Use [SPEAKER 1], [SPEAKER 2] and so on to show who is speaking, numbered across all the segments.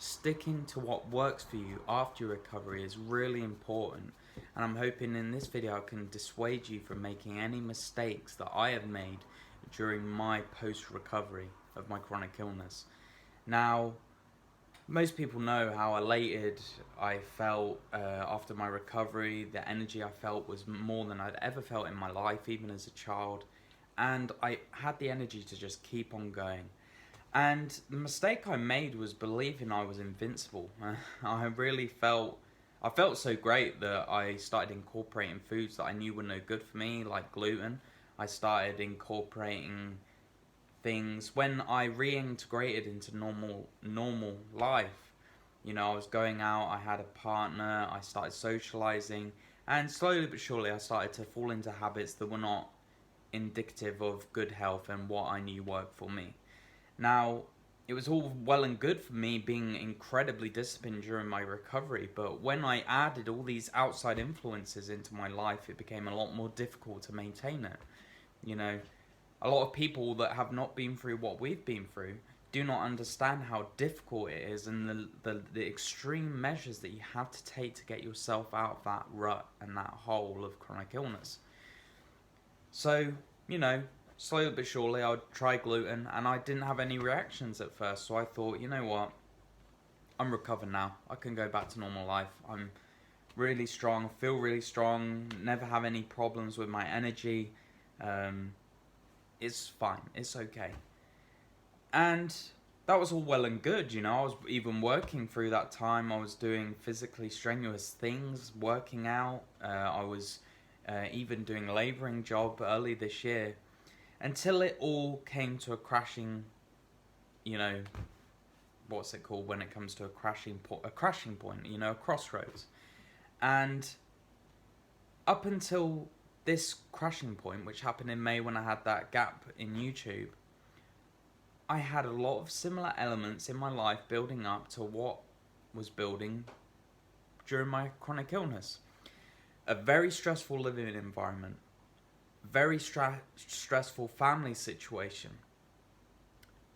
[SPEAKER 1] sticking to what works for you after your recovery is really important. And I'm hoping in this video I can dissuade you from making any mistakes that I have made during my post-recovery of my chronic illness. Now, most people know how elated I felt after my recovery. The energy I felt was more than I'd ever felt in my life, even as a child. And I had the energy to just keep on going. And the mistake I made was believing I was invincible. I felt so great that I started incorporating foods that I knew were no good for me, like gluten. I started incorporating things when I reintegrated into normal life. You know, I was going out, I had a partner, I started socializing, and slowly but surely I started to fall into habits that were not indicative of good health and what I knew worked for me. Now, it was all well and good for me being incredibly disciplined during my recovery, but when I added all these outside influences into my life, it became a lot more difficult to maintain it. You know, a lot of people that have not been through what we've been through do not understand how difficult it is and the extreme measures that you have to take to get yourself out of that rut and that hole of chronic illness. So, you know, slowly but surely I would try gluten and I didn't have any reactions at first. So I thought, you know what, I'm recovered now. I can go back to normal life. I'm really strong, feel really strong, never have any problems with my energy. It's fine, it's okay. And that was all well and good, you know. I was even working through that time. I was doing physically strenuous things, working out. I was even doing a labouring job early this year, until it all came to a crashing, you know, what's it called when it comes to a crashing point, you know, a crossroads. And up until this crashing point, which happened in May when I had that gap in YouTube, I had a lot of similar elements in my life building up to what was building during my chronic illness. A very stressful living environment, very stressful family situation.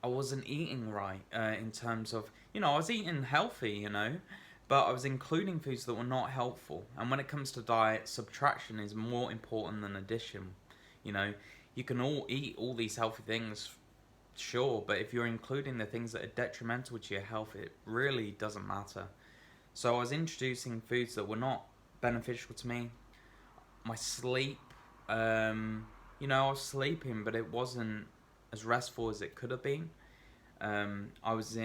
[SPEAKER 1] I wasn't eating right in terms of, you know, I was eating healthy, you know, but I was including foods that were not helpful. And when it comes to diet, subtraction is more important than addition. You know, you can all eat all these healthy things, sure, but if you're including the things that are detrimental to your health, it really doesn't matter. So I was introducing foods that were not beneficial to me. My sleep, you know, I was sleeping, but it wasn't as restful as it could have been. I was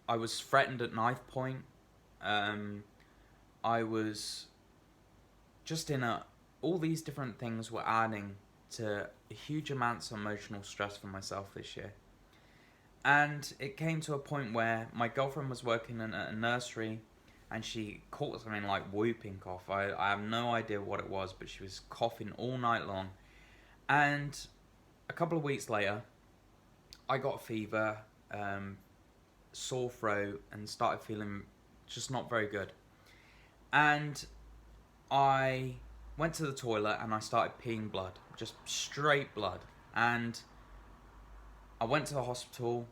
[SPEAKER 1] I was threatened at knife point. I was just all these different things were adding to huge amounts of emotional stress for myself this year. And it came to a point where my girlfriend was working in a nursery and she caught something like whooping cough. I have no idea what it was, but she was coughing all night long. And a couple of weeks later, I got a fever, sore throat, and started feeling just not very good. And I went to the toilet and I started peeing blood, just straight blood. And I went to the hospital.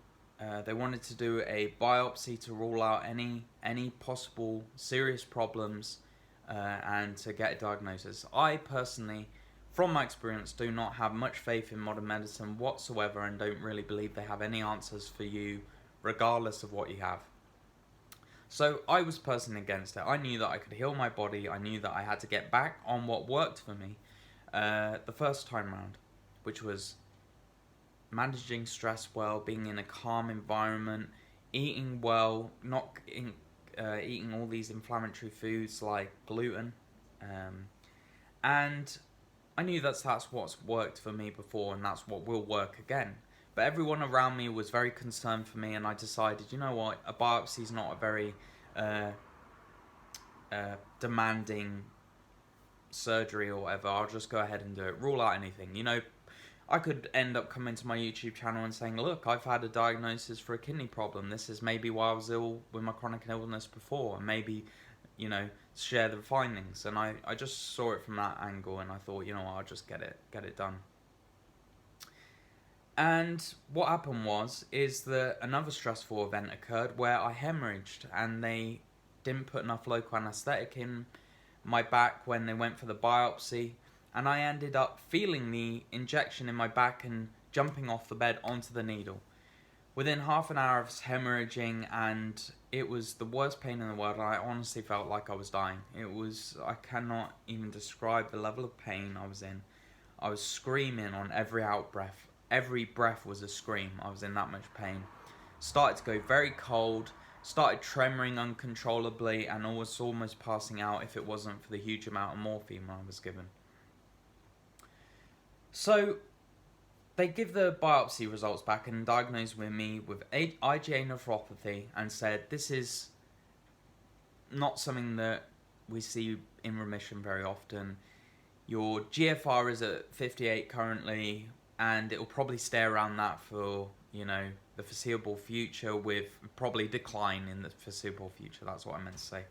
[SPEAKER 1] They wanted to do a biopsy to rule out any possible serious problems and to get a diagnosis. I personally, from my experience, do not have much faith in modern medicine whatsoever and don't really believe they have any answers for you regardless of what you have. So I was personally against it. I knew that I could heal my body. I knew that I had to get back on what worked for me the first time round, which was managing stress well, being in a calm environment, eating well, not eating all these inflammatory foods like gluten. And I knew that's what's worked for me before and that's what will work again. But everyone around me was very concerned for me, and I decided, you know what, a biopsy is not a very demanding surgery or whatever. I'll just go ahead and do it. Rule out anything. You know, I could end up coming to my YouTube channel and saying, look, I've had a diagnosis for a kidney problem. This is maybe why I was ill with my chronic illness before, and maybe, you know, share the findings. And I just saw it from that angle, and I thought, you know what, I'll just get it done. And what happened is that another stressful event occurred where I hemorrhaged, and they didn't put enough local anaesthetic in my back when they went for the biopsy, and I ended up feeling the injection in my back and jumping off the bed onto the needle. Within half an hour I was hemorrhaging, and it was the worst pain in the world. I honestly felt like I was dying. I cannot even describe the level of pain I was in. I was screaming on every out breath. Every breath was a scream. I was in that much pain. Started to go very cold, started tremoring uncontrollably, and was almost passing out if it wasn't for the huge amount of morphine I was given. So they give the biopsy results back and diagnosed me with IgA nephropathy and said this is not something that we see in remission very often. Your GFR is at 58 currently, and it will probably stay around that for, the foreseeable future, with probably decline in the foreseeable future. That's what I meant to say.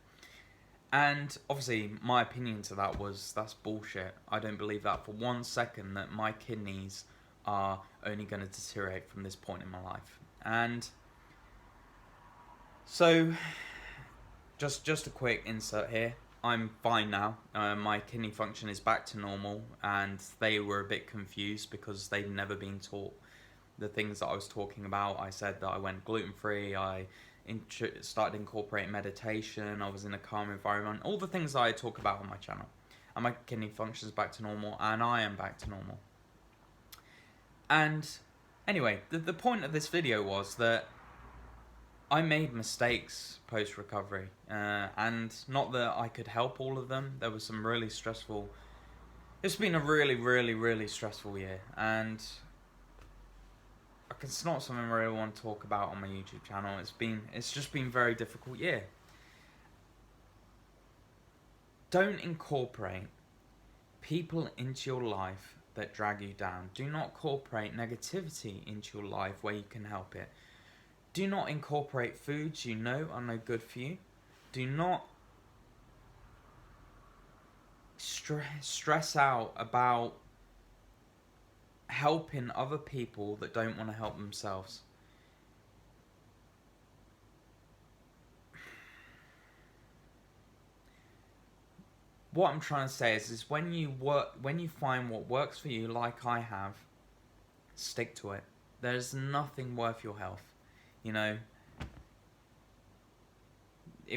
[SPEAKER 1] And obviously my opinion to that was, that's bullshit. I don't believe that for 1 second, that my kidneys are only going to deteriorate from this point in my life. And so just a quick insert here. I'm fine now. My kidney function is back to normal, and they were a bit confused because they'd never been taught the things that I was talking about. I said that I went gluten-free, I started incorporating meditation, I was in a calm environment, all the things that I talk about on my channel. And my kidney function is back to normal, and I am back to normal. And anyway, the point of this video was that I made mistakes post-recovery, and not that I could help all of them. There was some really stressful... It's been a really, really, really stressful year, and it's not something I really want to talk about on my YouTube channel. It's just been a very difficult year. Don't incorporate people into your life that drag you down. Do not incorporate negativity into your life where you can help it. Do not incorporate foods you know are no good for you. Do not stress out about helping other people that don't want to help themselves. What I'm trying to say is when you find what works for you, like I have, stick to it. There's nothing worth your health.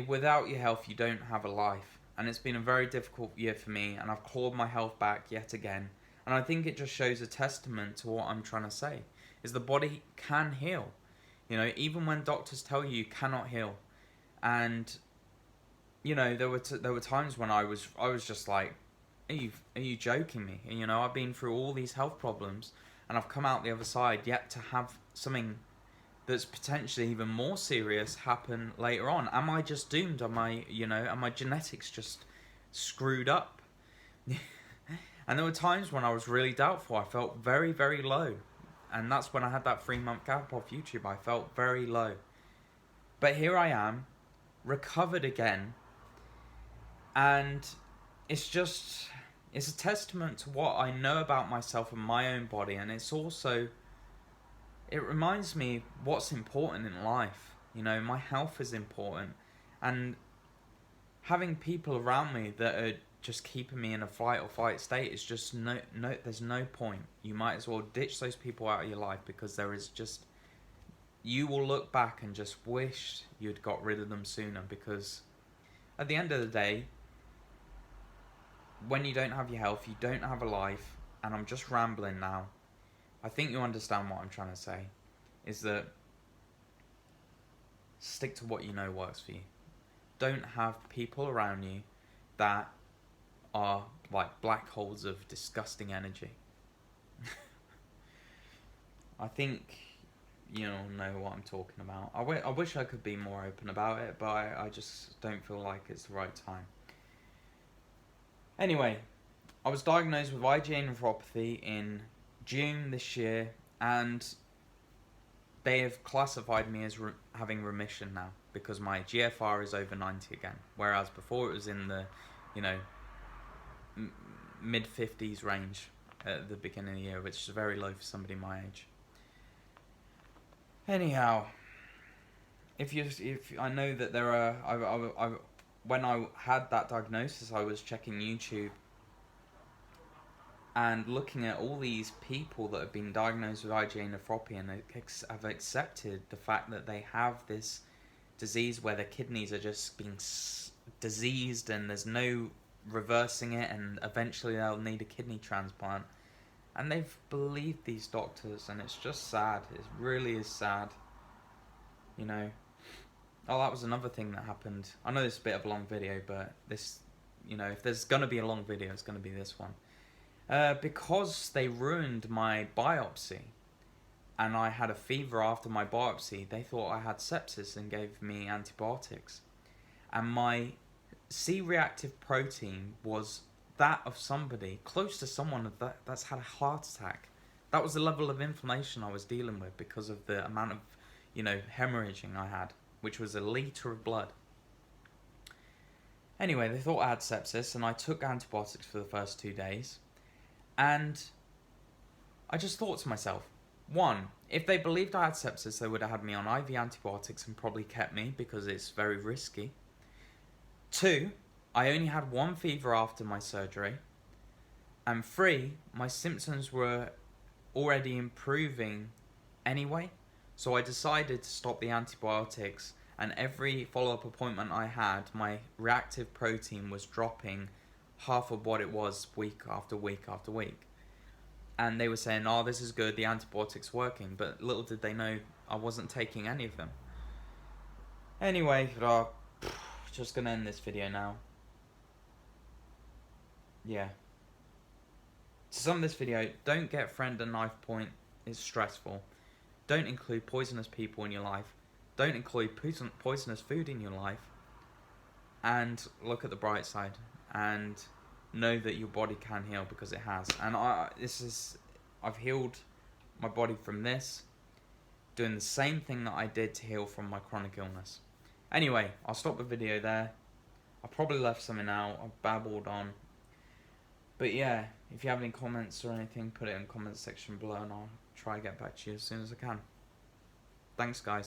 [SPEAKER 1] Without your health, you don't have a life. And it's been a very difficult year for me, and I've clawed my health back yet again. And I think it just shows a testament to what I'm trying to say, is the body can heal. Even when doctors tell you cannot heal. And, there were times when I was just like, are you joking me? I've been through all these health problems, and I've come out the other side, yet to have something that's potentially even more serious happen later on. Am I just doomed? Are my genetics just screwed up? And there were times when I was really doubtful. I felt very, very low. And that's when I had that 3-month gap off YouTube. I felt very low. But here I am, recovered again. And it's a testament to what I know about myself and my own body. And it reminds me what's important in life. My health is important. And having people around me that are just keeping me in a fight or flight state is just there's no point. You might as well ditch those people out of your life, because you will look back and just wish you'd got rid of them sooner, because at the end of the day, when you don't have your health, you don't have a life. And I'm just rambling now. I think you understand what I'm trying to say, is that stick to what you know works for you. Don't have people around you that are like black holes of disgusting energy. I think you know what I'm talking about. I wish I could be more open about it, but I just don't feel like it's the right time. Anyway, I was diagnosed with IgA nephropathy in June this year, and they have classified me as having remission now, because my GFR is over 90 again, whereas before it was in the mid 50s range at the beginning of the year, which is very low for somebody my age. Anyhow, if I know that there are, when I had that diagnosis, I was checking YouTube and looking at all these people that have been diagnosed with IgA nephropathy and have accepted the fact that they have this disease where their kidneys are just being diseased and there's no reversing it, and eventually they'll need a kidney transplant. And they've believed these doctors, and it's just sad. It really is sad. You know. Oh, that was another thing that happened. I know this is a bit of a long video, but this, you know, if there's going to be a long video, it's going to be this one. Because they ruined my biopsy, and I had a fever after my biopsy, they thought I had sepsis and gave me antibiotics. And my C-reactive protein was that of somebody, close to someone that's had a heart attack. That was the level of inflammation I was dealing with because of the amount of, you know, hemorrhaging I had, which was 1 litre of blood. Anyway, they thought I had sepsis, and I took antibiotics for the first 2 days. And I just thought to myself, one, if they believed I had sepsis, they would have had me on IV antibiotics and probably kept me because it's very risky. Two, I only had 1 fever after my surgery. And 3, my symptoms were already improving anyway. So I decided to stop the antibiotics, and every follow-up appointment I had, my reactive protein was dropping half of what it was week after week after week. And they were saying, oh, this is good, the antibiotics working, but little did they know I wasn't taking any of them. Anyway, just gonna end this video now. Yeah. To sum this video, don't get friend and knife point, it's stressful. Don't include poisonous people in your life. Don't include poisonous food in your life. And look at the bright side. And know that your body can heal, because it has. And I've healed my body from this, doing the same thing that I did to heal from my chronic illness. Anyway, I'll stop the video there. I probably left something out. I've babbled on. But yeah, if you have any comments or anything, put it in the comments section below, and I'll try to get back to you as soon as I can. Thanks, guys.